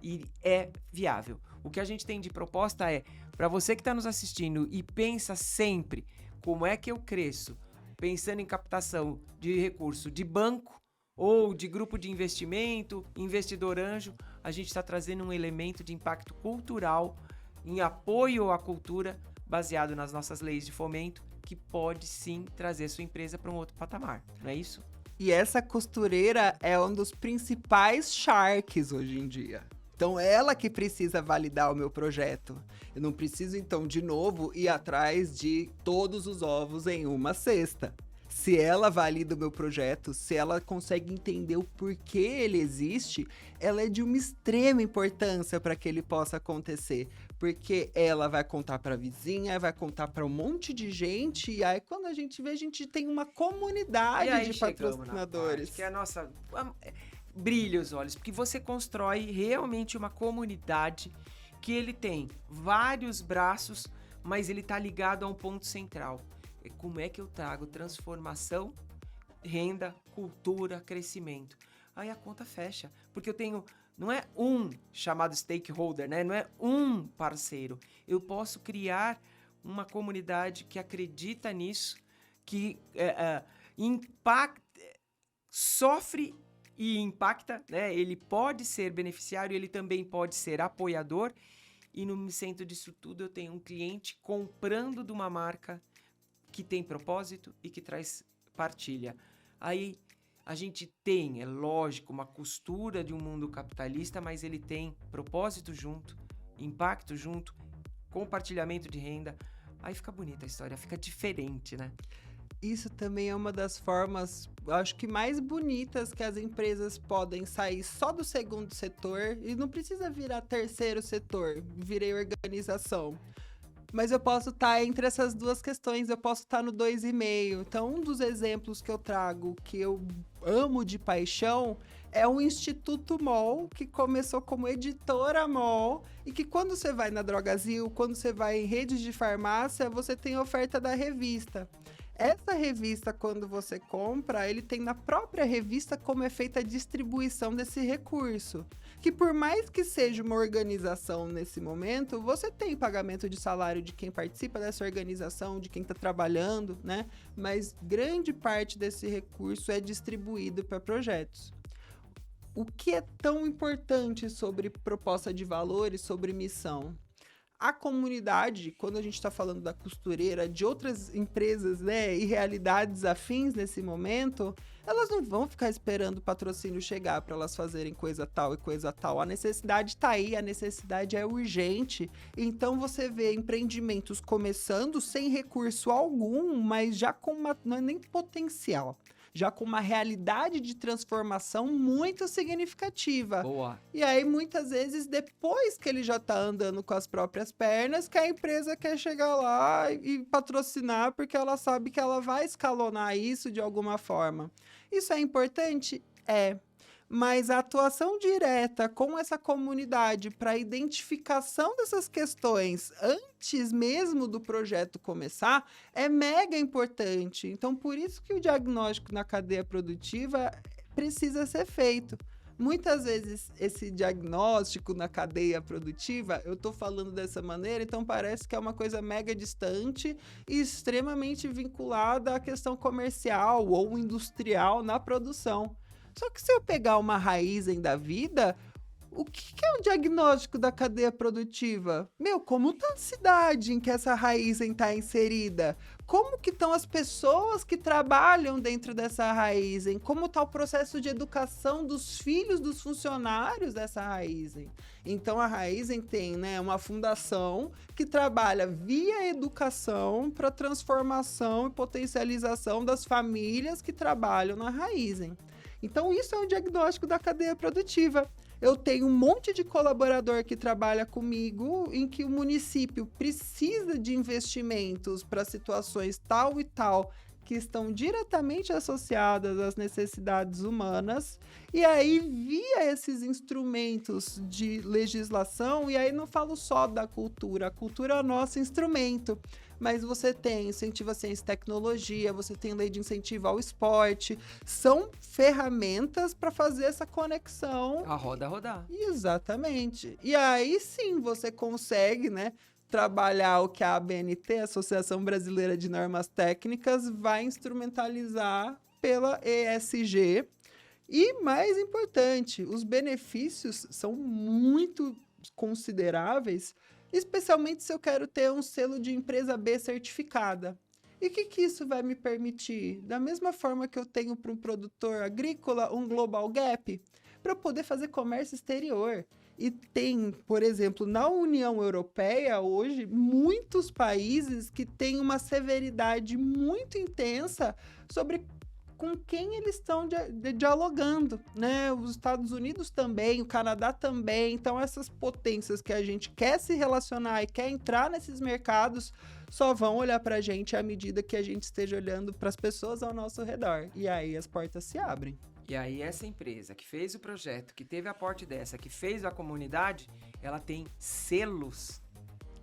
e é viável. O que a gente tem de proposta é, para você que está nos assistindo e pensa sempre como é que eu cresço, pensando em captação de recurso de banco ou de grupo de investimento, investidor anjo, a gente está trazendo um elemento de impacto cultural em apoio à cultura baseado nas nossas leis de fomento que pode sim trazer sua empresa para um outro patamar, não é isso? E essa costureira é um dos principais sharks hoje em dia. Então, ela que precisa validar o meu projeto. Eu não preciso, então, de novo, ir atrás de todos os ovos em uma cesta. Se ela valida o meu projeto, se ela consegue entender o porquê ele existe, ela é de uma extrema importância para que ele possa acontecer. Porque ela vai contar para a vizinha, vai contar para um monte de gente, e aí quando a gente vê, a gente tem uma comunidade de patrocinadores. Que é a nossa... Brilha os olhos, porque você constrói realmente uma comunidade que ele tem vários braços, mas ele tá ligado a um ponto central. Como é que eu trago transformação, renda, cultura, crescimento? aí a conta fecha. Porque eu tenho, não é um chamado stakeholder, né? Não é um parceiro. Eu posso criar uma comunidade que acredita nisso, que impacta, sofre e impacta, né? Ele pode ser beneficiário, ele também pode ser apoiador. E no centro disso tudo eu tenho um cliente comprando de uma marca que tem propósito e que traz partilha. Aí a gente tem, é lógico, uma costura de um mundo capitalista, mas ele tem propósito junto, impacto junto, compartilhamento de renda. Aí fica bonita a história, fica diferente, né? Isso também é uma das formas, acho que mais bonitas que as empresas podem sair só do segundo setor e não precisa virar terceiro setor, virei organização. Mas eu posso estar entre essas duas questões, eu posso estar no 2,5. Então, um dos exemplos que eu trago, que eu amo de paixão, é o Instituto MOL, que começou como editora MOL, e que quando você vai na Drogazil, quando você vai em redes de farmácia, você tem oferta da revista. Essa revista, quando você compra, ele tem na própria revista como é feita a distribuição desse recurso. Que por mais que seja uma organização nesse momento, você tem pagamento de salário de quem participa dessa organização, de quem está trabalhando, né? Mas grande parte desse recurso é distribuído para projetos. O que é tão importante sobre proposta de valores, sobre missão? A comunidade, quando a gente está falando da costureira, de outras empresas, né, e realidades afins nesse momento, elas não vão ficar esperando o patrocínio chegar para elas fazerem coisa tal e coisa tal. A necessidade está aí, a necessidade é urgente. Então você vê empreendimentos começando sem recurso algum, mas já com não é nem potencial, já com uma realidade de transformação muito significativa. Boa. E aí, muitas vezes, depois que ele já tá andando com as próprias pernas, que a empresa quer chegar lá e patrocinar, porque ela sabe que ela vai escalonar isso de alguma forma. Isso é importante? É. Mas a atuação direta com essa comunidade para a identificação dessas questões antes mesmo do projeto começar é mega importante. Então, por isso que o diagnóstico na cadeia produtiva precisa ser feito. Muitas vezes, esse diagnóstico na cadeia produtiva, eu estou falando dessa maneira, então parece que é uma coisa mega distante e extremamente vinculada à questão comercial ou industrial na produção. Só que se eu pegar uma raiz da vida, o que é o diagnóstico da cadeia produtiva? Como está a cidade em que essa raiz está inserida? Como que estão as pessoas que trabalham dentro dessa raiz? Como está o processo de educação dos filhos dos funcionários dessa raiz? Então, a Raizen tem, né, uma fundação que trabalha via educação para transformação e potencialização das famílias que trabalham na Raizen. Então, isso é um diagnóstico da cadeia produtiva. Eu tenho um monte de colaborador que trabalha comigo em que o município precisa de investimentos para situações tal e tal que estão diretamente associadas às necessidades humanas, e aí via esses instrumentos de legislação, e aí não falo só da cultura, a cultura é o nosso instrumento, mas você tem incentivo à ciência e tecnologia, você tem lei de incentivo ao esporte, são ferramentas para fazer essa conexão. A roda rodar. Exatamente. E aí sim você consegue, né, trabalhar o que a ABNT, Associação Brasileira de Normas Técnicas, vai instrumentalizar pela ESG. E, mais importante, os benefícios são muito consideráveis, especialmente se eu quero ter um selo de empresa B certificada. E o que isso vai me permitir? Da mesma forma que eu tenho para um produtor agrícola um Global Gap, para eu poder fazer comércio exterior. E tem, por exemplo, na União Europeia, hoje, muitos países que têm uma severidade muito intensa sobre com quem eles estão dialogando, né? Os Estados Unidos também, o Canadá também. Então, essas potências que a gente quer se relacionar e quer entrar nesses mercados só vão olhar para a gente à medida que a gente esteja olhando para as pessoas ao nosso redor. E aí as portas se abrem. E aí essa empresa que fez o projeto, que teve a aporte dessa, que fez a comunidade, ela tem selos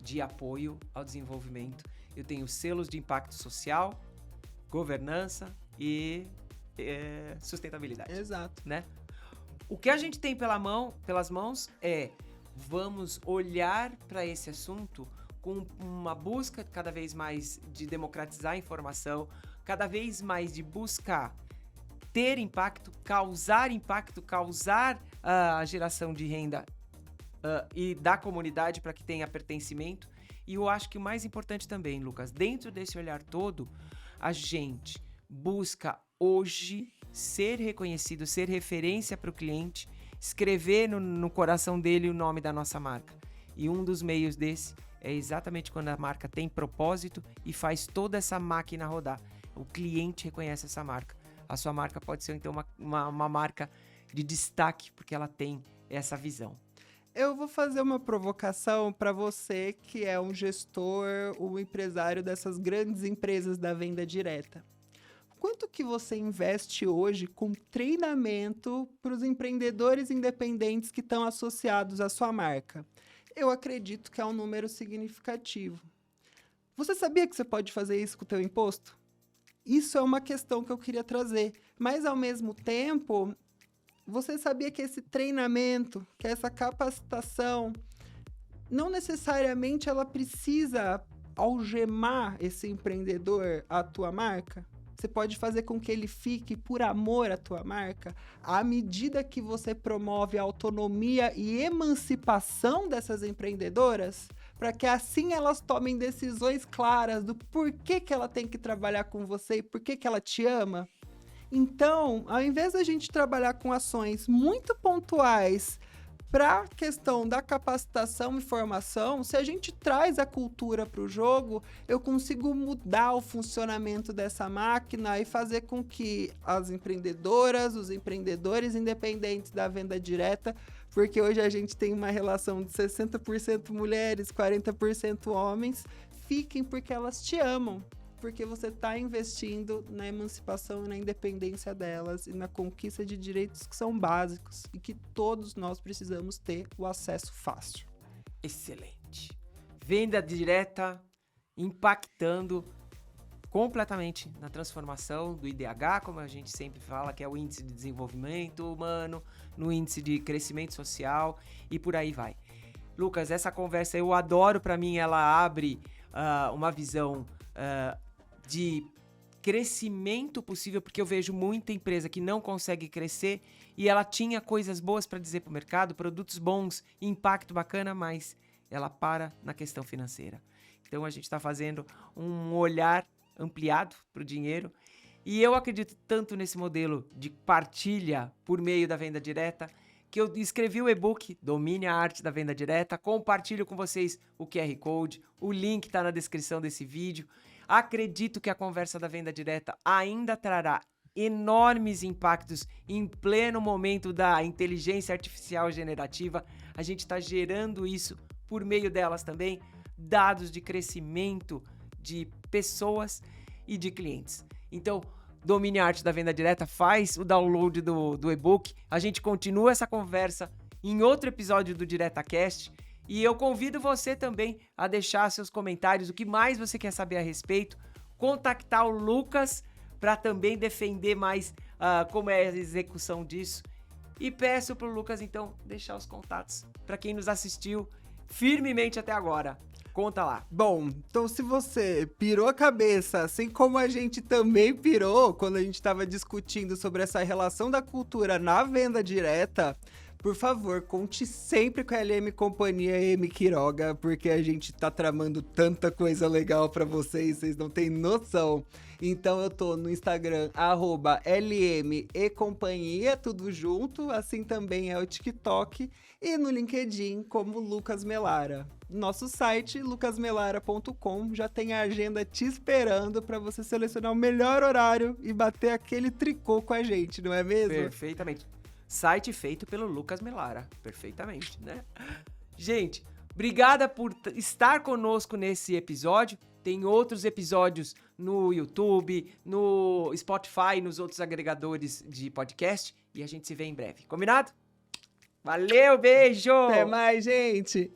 de apoio ao desenvolvimento. Eu tenho selos de impacto social, governança e sustentabilidade. Exato. Né? O que a gente tem pelas mãos é vamos olhar para esse assunto com uma busca cada vez mais de democratizar a informação, cada vez mais de buscar ter impacto, causar a geração de renda e da comunidade para que tenha pertencimento. E eu acho que o mais importante também, Lucas, dentro desse olhar todo, a gente busca hoje ser reconhecido, ser referência para o cliente, escrever no coração dele o nome da nossa marca. E um dos meios desse é exatamente quando a marca tem propósito e faz toda essa máquina rodar. O cliente reconhece essa marca. A sua marca pode ser, então, uma marca de destaque, porque ela tem essa visão. Eu vou fazer uma provocação para você que é um gestor, um empresário dessas grandes empresas da venda direta. Quanto que você investe hoje com treinamento para os empreendedores independentes que estão associados à sua marca? Eu acredito que é um número significativo. Você sabia que você pode fazer isso com o teu imposto? Isso é uma questão que eu queria trazer. Mas, ao mesmo tempo, você sabia que esse treinamento, que essa capacitação, não necessariamente ela precisa algemar esse empreendedor à tua marca? Você pode fazer com que ele fique por amor à tua marca, à medida que você promove a autonomia e emancipação dessas empreendedoras, para que assim elas tomem decisões claras do porquê que ela tem que trabalhar com você e porquê que ela te ama. Então, ao invés da gente trabalhar com ações muito pontuais para a questão da capacitação e formação, se a gente traz a cultura para o jogo, eu consigo mudar o funcionamento dessa máquina e fazer com que as empreendedoras, os empreendedores independentes da venda direta, porque hoje a gente tem uma relação de 60% mulheres, 40% homens, fiquem porque elas te amam. Porque você está investindo na emancipação e na independência delas e na conquista de direitos que são básicos e que todos nós precisamos ter o acesso fácil. Excelente. Venda direta impactando completamente na transformação do IDH, como a gente sempre fala, que é o Índice de Desenvolvimento Humano, no Índice de Crescimento Social e por aí vai. Lucas, essa conversa eu adoro, para mim ela abre uma visão de crescimento possível, porque eu vejo muita empresa que não consegue crescer e ela tinha coisas boas para dizer para o mercado, produtos bons, impacto bacana, mas ela para na questão financeira. Então a gente está fazendo um olhar ampliado para o dinheiro e eu acredito tanto nesse modelo de partilha por meio da venda direta que eu escrevi o e-book Domine a Arte da Venda Direta, compartilho com vocês o QR Code, o link está na descrição desse vídeo. Acredito que a conversa da venda direta ainda trará enormes impactos em pleno momento da inteligência artificial generativa. A gente está gerando isso por meio delas também, dados de crescimento de pessoas e de clientes. Então, Domine a Arte da Venda Direta, faz o download do e-book. A gente continua essa conversa em outro episódio do DiretaCast. E eu convido você também a deixar seus comentários, o que mais você quer saber a respeito, contactar o Lucas para também defender mais como é a execução disso. E peço para o Lucas, então, deixar os contatos para quem nos assistiu firmemente até agora. Conta lá. Bom, então se você pirou a cabeça, assim como a gente também pirou quando a gente estava discutindo sobre essa relação da cultura na venda direta, por favor, conte sempre com a LM Companhia e M Quiroga, porque a gente tá tramando tanta coisa legal pra vocês não têm noção. Então eu tô no Instagram, @LMEcompanhia, tudo junto, assim também é o TikTok, e no LinkedIn como Lucas Melara. Nosso site, lucasmelara.com, já tem a agenda te esperando para você selecionar o melhor horário e bater aquele tricô com a gente, não é mesmo? Perfeitamente. Site feito pelo Lucas Melara, perfeitamente, né? Gente, obrigada por estar conosco nesse episódio. Tem outros episódios no YouTube, no Spotify, nos outros agregadores de podcast. E a gente se vê em breve. Combinado? Valeu, beijo! Até mais, gente!